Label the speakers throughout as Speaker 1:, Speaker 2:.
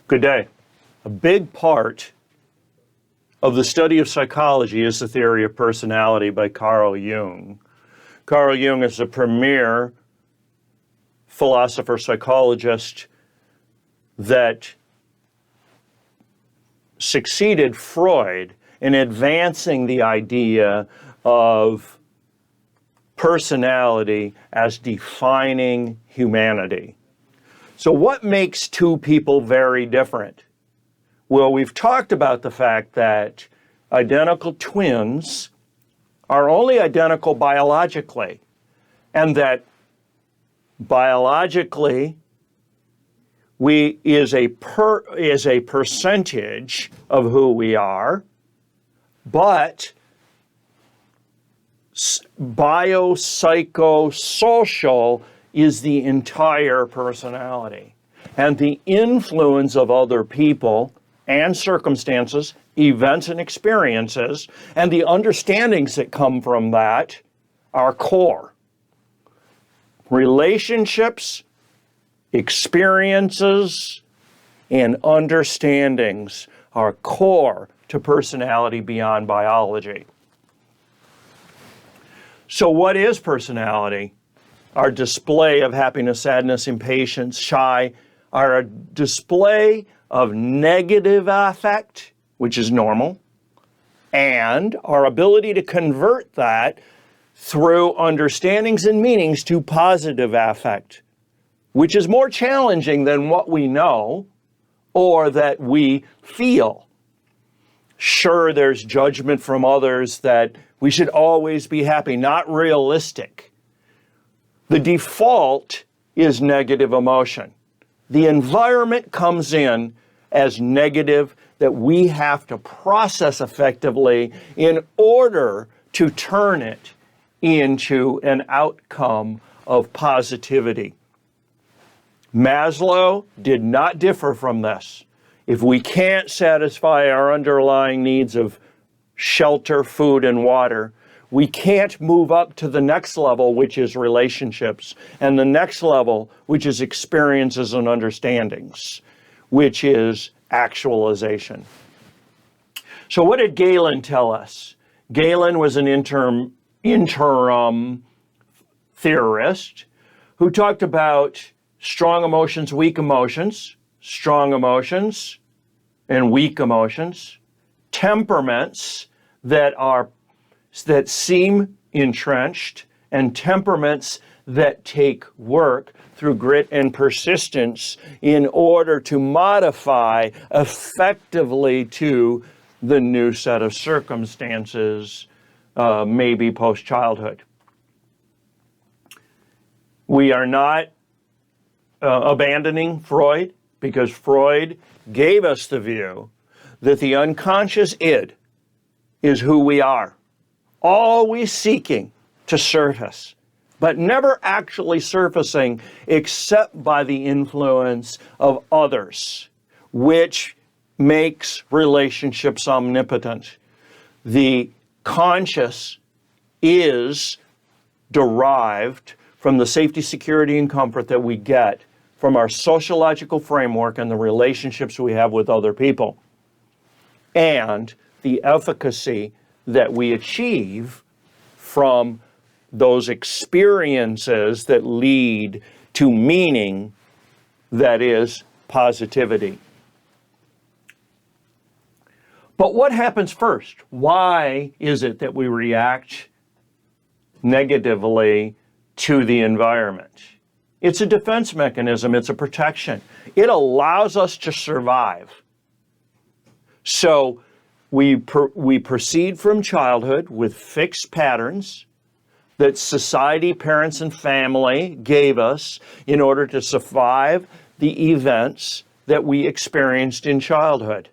Speaker 1: Good day. A big part of the study of psychology is the theory of personality by Carl Jung. Carl Jung is a premier philosopher, psychologist that succeeded Freud in advancing the idea of personality as defining humanity. So what makes two people very different? Well, we've talked about the fact that identical twins are only identical biologically, and that biologically is a percentage of who we are, but biopsychosocial is the entire personality. And the influence of other people and circumstances, events and experiences, and the understandings that come from that are core. Relationships, experiences, and understandings are core to personality beyond biology. So what is personality? Our display of happiness, sadness, impatience, shy, are a display of negative affect, which is normal, and our ability to convert that through understandings and meanings to positive affect, which is more challenging than what we know or that we feel. Sure, there's judgment from others that we should always be happy, not realistic. The default is negative emotion. The environment comes in as negative that we have to process effectively in order to turn it into an outcome of positivity. Maslow did not differ from this. If we can't satisfy our underlying needs of shelter, food, and water, we can't move up to the next level, which is relationships, and the next level, which is experiences and understandings, which is actualization. So what did Galen tell us? Galen was an interim theorist who talked about strong emotions, strong emotions and weak emotions, temperaments that seem entrenched, and temperaments that take work through grit and persistence in order to modify effectively to the new set of circumstances, maybe post-childhood. We are not abandoning Freud, because Freud gave us the view that the unconscious id is who we are, always seeking to surface, but never actually surfacing except by the influence of others, which makes relationships omnipotent. The conscious is derived from the safety, security, and comfort that we get from our sociological framework and the relationships we have with other people, and the efficacy that we achieve from those experiences that lead to meaning, that is positivity. But what happens first? Why is it that we react negatively to the environment? It's a defense mechanism. It's a protection. It allows us to survive. So we proceed from childhood with fixed patterns that society, parents, and family gave us in order to survive the events that we experienced in childhood.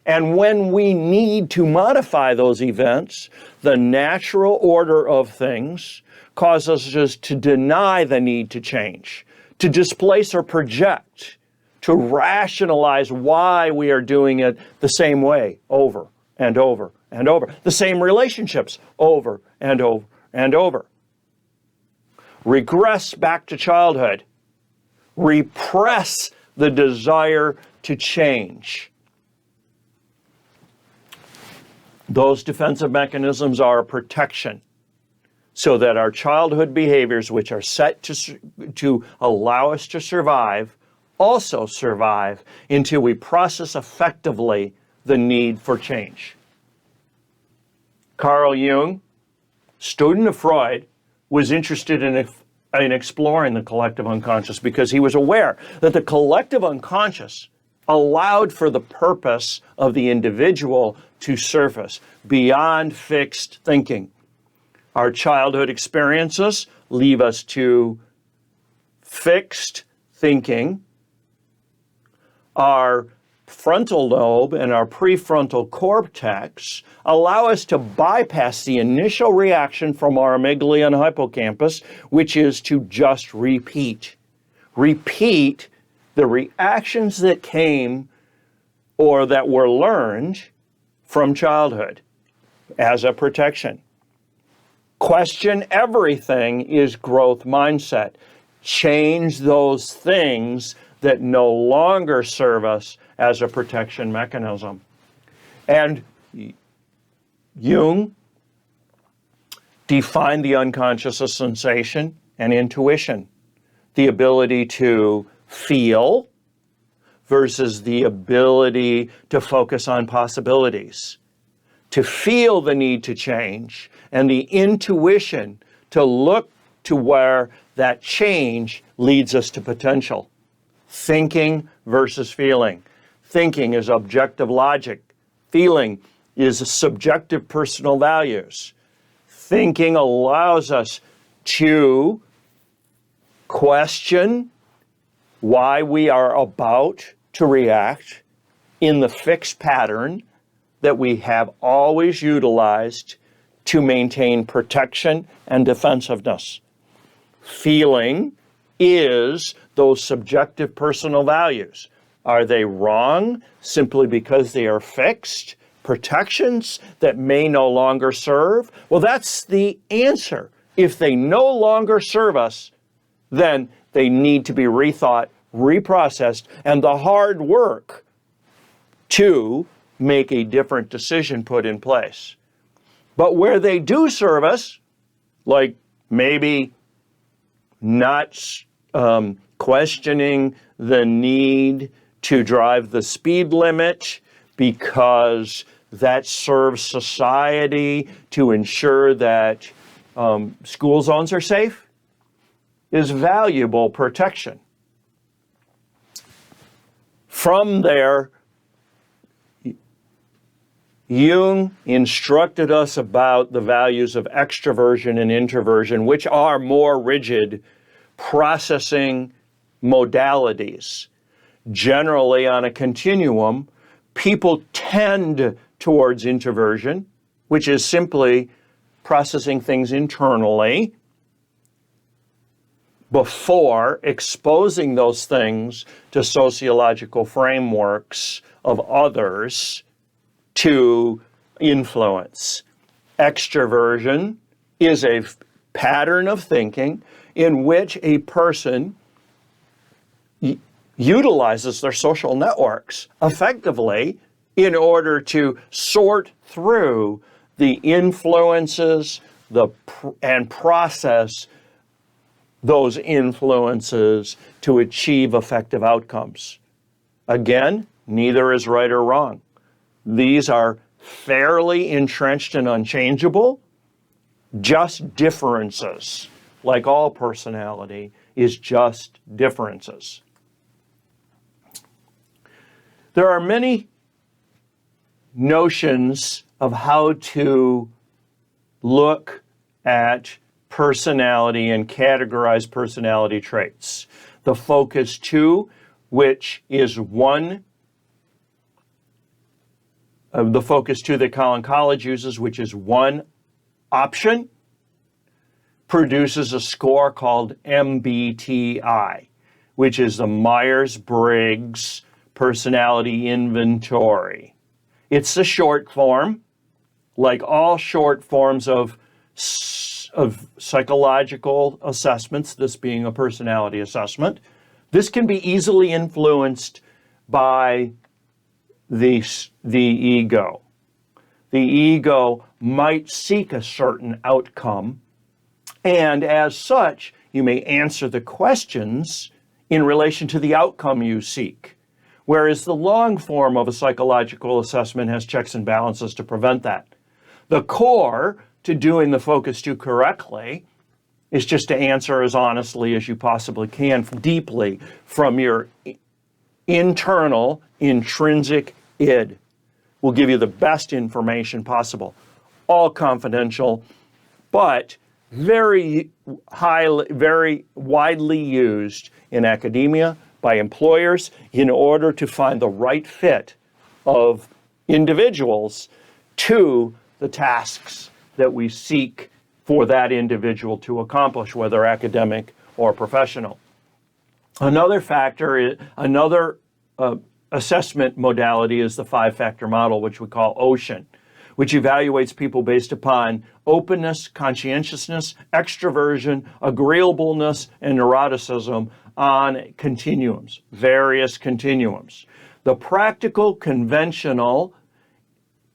Speaker 1: And when we need to modify those events, the natural order of things causes us to deny the need to change, to displace or project, to rationalize why we are doing it the same way over and over and over, the same relationships over and over and over. Regress back to childhood, repress the desire to change. Those defensive mechanisms are a protection so that our childhood behaviors, which are set to allow us to survive, also survive until we process effectively the need for change. Carl Jung, student of Freud, was interested in exploring the collective unconscious because he was aware that the collective unconscious allowed for the purpose of the individual to surface beyond fixed thinking. Our childhood experiences leave us to fixed thinking. Our frontal lobe and our prefrontal cortex allow us to bypass the initial reaction from our amygdala and hippocampus, which is to just repeat. Repeat the reactions that came or that were learned from childhood as a protection. Question everything is growth mindset. Change those things that no longer serve us as a protection mechanism. And Jung defined the unconscious as sensation and intuition, the ability to feel versus the ability to focus on possibilities, to feel the need to change, and the intuition to look to where that change leads us to potential. Thinking versus feeling. Thinking is objective logic. Feeling is subjective personal values. Thinking allows us to question why we are about to react in the fixed pattern that we have always utilized to maintain protection and defensiveness. Feeling is those subjective personal values. Are they wrong simply because they are fixed protections that may no longer serve? Well, that's the answer. If they no longer serve us, then they need to be rethought, reprocessed, and the hard work to make a different decision put in place. But where they do serve us, like maybe not questioning the need to drive the speed limit because that serves society to ensure that school zones are safe, is valuable protection. From there, Jung instructed us about the values of extroversion and introversion, which are more rigid processing modalities. Generally, on a continuum, people tend towards introversion, which is simply processing things internally before exposing those things to sociological frameworks of others to influence. Extroversion is a pattern of thinking in which a person utilizes their social networks effectively in order to sort through the influences and process those influences to achieve effective outcomes. Again, neither is right or wrong. These are fairly entrenched and unchangeable, just differences. Like all personality is just differences. There are many notions of how to look at personality and categorize personality traits. The focus 2, which is the focus 2 that Colin College uses, which is one option, produces a score called MBTI, which is the Myers-Briggs Personality Inventory. It's the short form. Like all short forms of psychological assessments, this being a personality assessment, this can be easily influenced by the ego. The ego might seek a certain outcome, and as such, you may answer the questions in relation to the outcome you seek. Whereas the long form of a psychological assessment has checks and balances to prevent that. The core to doing the focus 2 correctly is just to answer as honestly as you possibly can, deeply from your internal, intrinsic id. Will give you the best information possible. All confidential, but very widely used in academia by employers in order to find the right fit of individuals to the tasks that we seek for that individual to accomplish, whether academic or professional. Another factor, another assessment modality is the 5-factor model, which we call OCEAN, which evaluates people based upon openness, conscientiousness, extroversion, agreeableness, and neuroticism on continuums, various continuums. The practical, conventional,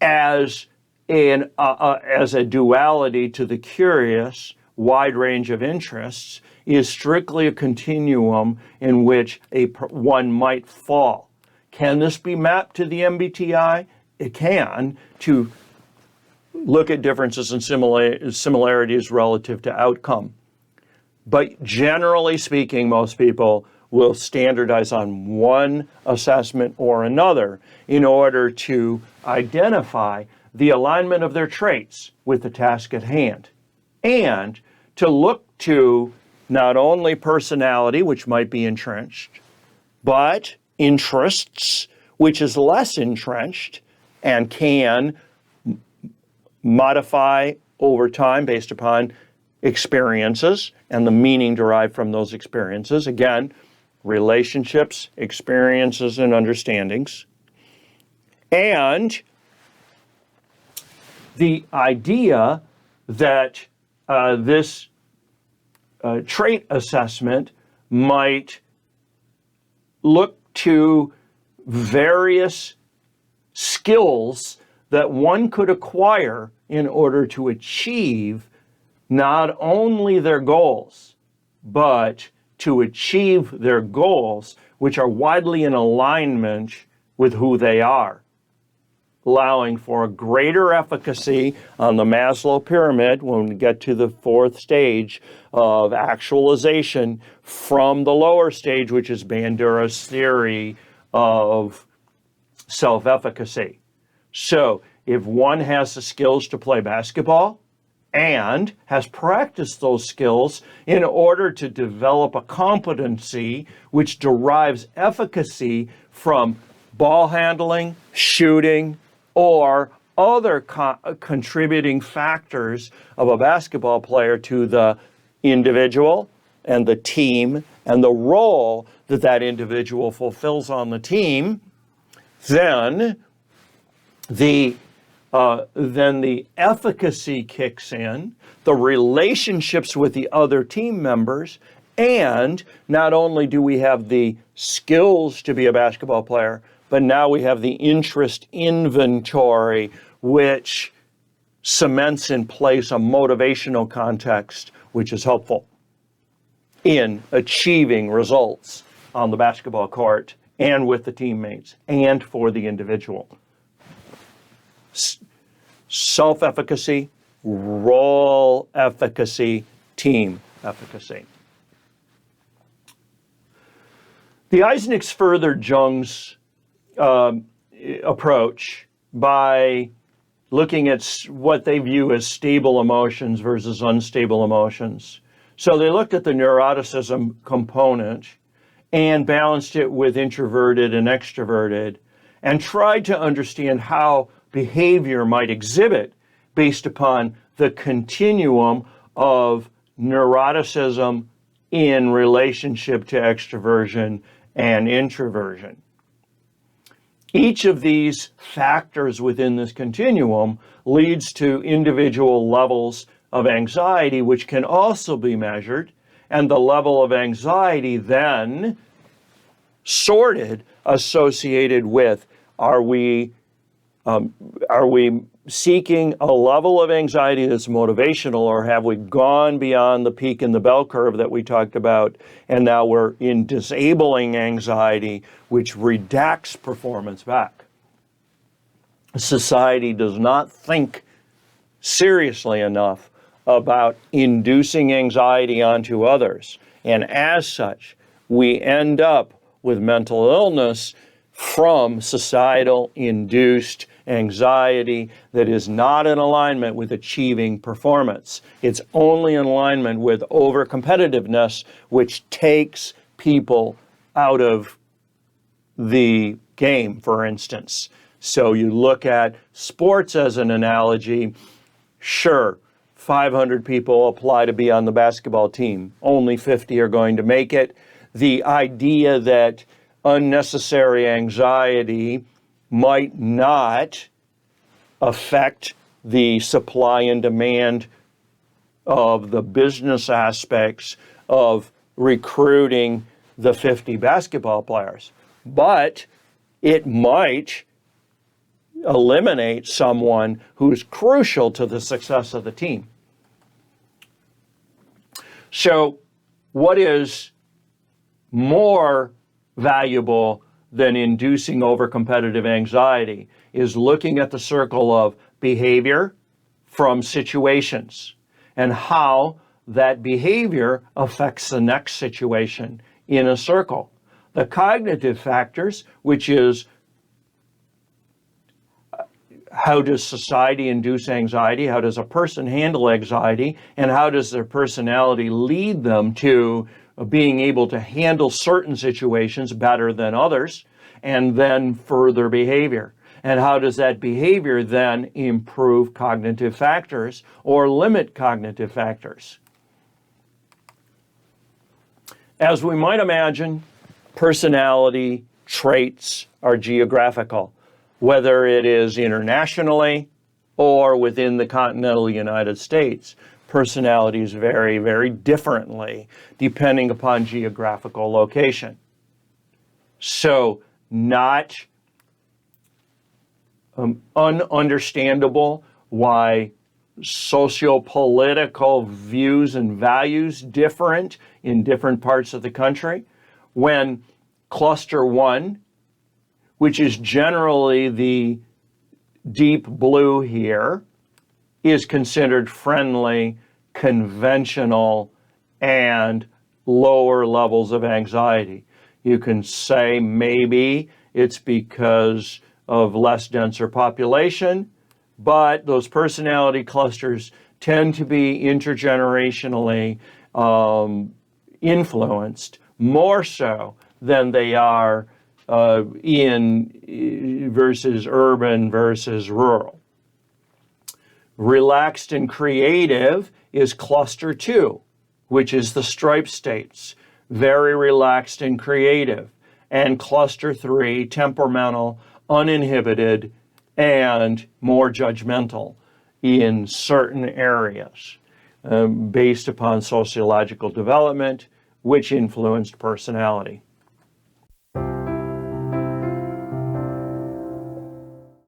Speaker 1: as a duality to the curious, wide range of interests, is strictly a continuum in which one might fall. Can this be mapped to the MBTI? It can, to look at differences and similarities relative to outcome. But generally speaking, most people will standardize on one assessment or another in order to identify the alignment of their traits with the task at hand, and to look to not only personality, which might be entrenched, but interests, which is less entrenched and can modify over time based upon experiences and the meaning derived from those experiences. Again, relationships, experiences, and understandings. And the idea that this trait assessment might look to various skills that one could acquire in order to achieve not only their goals, but to achieve their goals, which are widely in alignment with who they are, allowing for a greater efficacy on the Maslow pyramid when we get to the 4th stage of actualization from the lower stage, which is Bandura's theory of self-efficacy. So if one has the skills to play basketball and has practiced those skills in order to develop a competency which derives efficacy from ball handling, shooting, or other contributing factors of a basketball player to the individual and the team and the role that that individual fulfills on the team, then the efficacy kicks in, the relationships with the other team members, and not only do we have the skills to be a basketball player, but now we have the interest inventory, which cements in place a motivational context, which is helpful in achieving results on the basketball court and with the teammates and for the individual. Self-efficacy, role efficacy, team efficacy. The Eisniks furthered Jung's approach by looking at what they view as stable emotions versus unstable emotions. So they looked at the neuroticism component and balanced it with introverted and extroverted and tried to understand how behavior might exhibit based upon the continuum of neuroticism in relationship to extroversion and introversion. Each of these factors within this continuum leads to individual levels of anxiety, which can also be measured, and the level of anxiety then sorted associated with, are we seeking a level of anxiety that's motivational, or have we gone beyond the peak in the bell curve that we talked about, and now we're in disabling anxiety, which redacts performance back? Society does not think seriously enough about inducing anxiety onto others, and as such, we end up with mental illness from societal induced anxiety that is not in alignment with achieving performance. It's only in alignment with over-competitiveness, which takes people out of the game, for instance. So you look at sports as an analogy. Sure, 500 people apply to be on the basketball team. Only 50 are going to make it. The idea that unnecessary anxiety might not affect the supply and demand of the business aspects of recruiting the 50 basketball players, but it might eliminate someone who's crucial to the success of the team. So, what is more valuable than inducing over-competitive anxiety is looking at the circle of behavior from situations and how that behavior affects the next situation in a circle. The cognitive factors, which is how does society induce anxiety, how does a person handle anxiety, and how does their personality lead them to being able to handle certain situations better than others, and then further behavior. And how does that behavior then improve cognitive factors or limit cognitive factors? As we might imagine, personality traits are geographical, whether it is internationally or within the continental United States. Personalities vary very differently depending upon geographical location. So, not ununderstandable why socio-political views and values different in different parts of the country, when cluster 1, which is generally the deep blue here, is considered friendly, conventional, and lower levels of anxiety. You can say maybe it's because of less denser population, but those personality clusters tend to be intergenerationally influenced more so than they are in versus urban versus rural. Relaxed and creative is cluster 2, which is the stripe states, very relaxed and creative. And cluster 3, temperamental, uninhibited, and more judgmental in certain areas based upon sociological development, which influenced personality.